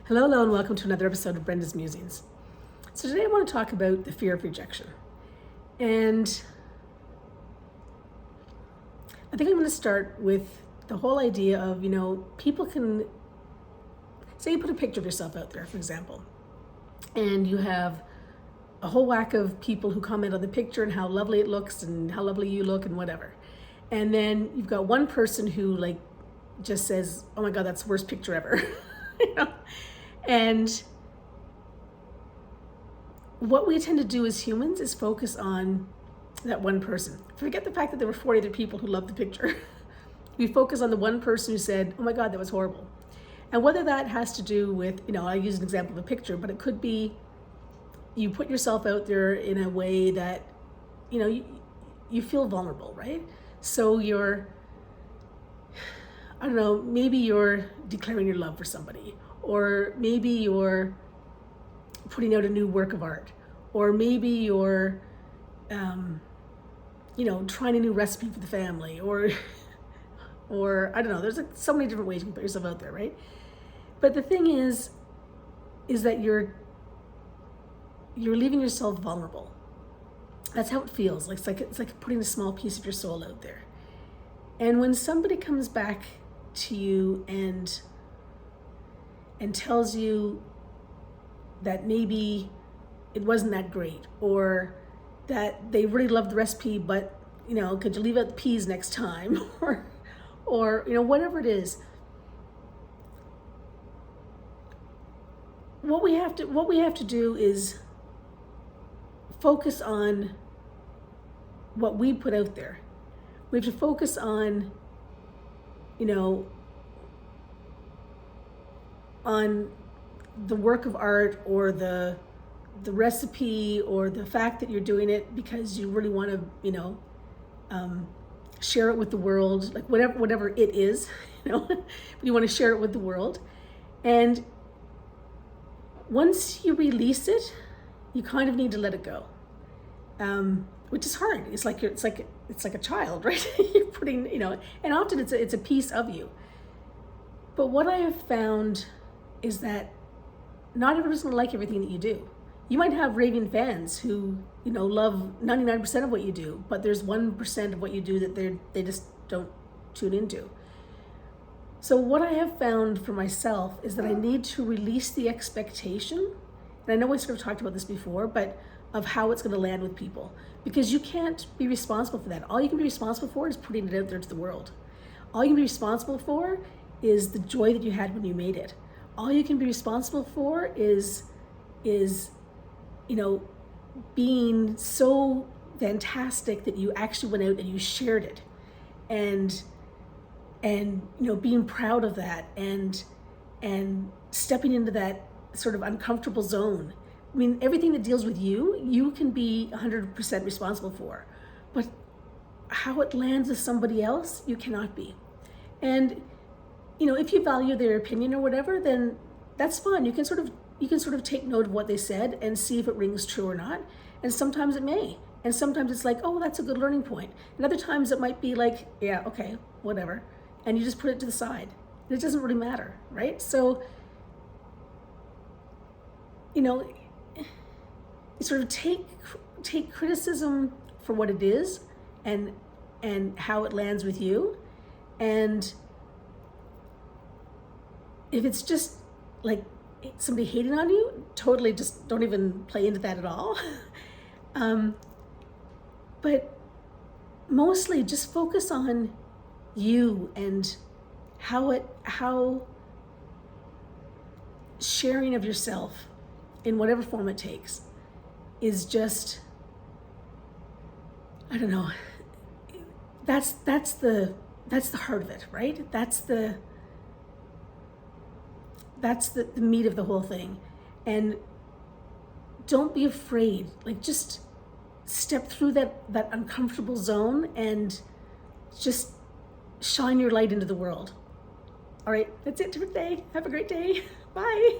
Hello, and welcome to another episode of Brenda's Musings. So today I want to talk about the fear of rejection. And I think I'm going to start with the whole idea of, people can, say you put a picture of yourself out there, for example, and you have a whole whack of people who comment on the picture and how lovely it looks and how lovely you look and whatever. And then you've got one person who just says, oh my God, that's the worst picture ever. And what we tend to do as humans is focus on that one person. Forget the fact that there were 40 other people who loved the picture. We focus on the one person who said, oh my God, that was horrible. And whether that has to do with, I use an example of a picture, but it could be you put yourself out there in a way that, you feel vulnerable, right? So maybe you're declaring your love for somebody, or maybe you're putting out a new work of art, or maybe you're, trying a new recipe for the family, or I don't know, there's so many different ways you can put yourself out there, right? But the thing is that you're leaving yourself vulnerable. That's how it feels. It's like putting a small piece of your soul out there. And when somebody comes back to you and tells you that maybe it wasn't that great, or that they really loved the recipe, but could you leave out the peas next time, or whatever it is, what we have to do is focus on what we put out there. We have to focus on on the work of art, or the recipe, or the fact that you're doing it because you really want to, share it with the world, like whatever it is, but you want to share it with the world. And once you release it, you kind of need to let it go, which is hard. It's like a child, right? You're putting, and often it's a piece of you. But what I have found is that not everyone's going to like everything that you do. You might have raving fans who, love 99% of what you do, but there's 1% of what you do that they just don't tune into. So what I have found for myself is that I need to release the expectation, and I know I sort of talked about this before, but of how it's going to land with people, because you can't be responsible for that. All you can be responsible for is putting it out there to the world. All you can be responsible for is the joy that you had when you made it. All you can be responsible for is being so fantastic that you actually went out and you shared it, and being proud of that, and stepping into that sort of uncomfortable zone. I mean, everything that deals with you can be 100% responsible for, but how it lands with somebody else, you cannot be. And if you value their opinion or whatever, then that's fine. You can sort of take note of what they said and see if it rings true or not. And sometimes it may. And sometimes it's like, oh, that's a good learning point. And other times it might be like, yeah, okay, whatever. And you just put it to the side. And it doesn't really matter, right? So, you sort of take criticism for what it is, and how it lands with you. And if it's just like somebody hating on you, totally just don't even play into that at all. But mostly just focus on you, and how sharing of yourself in whatever form it takes is just, I don't know, that's the heart of it, right? That's the meat of the whole thing. And don't be afraid. Just step through that uncomfortable zone and just shine your light into the world. All right, that's it for today. Have a great day. Bye.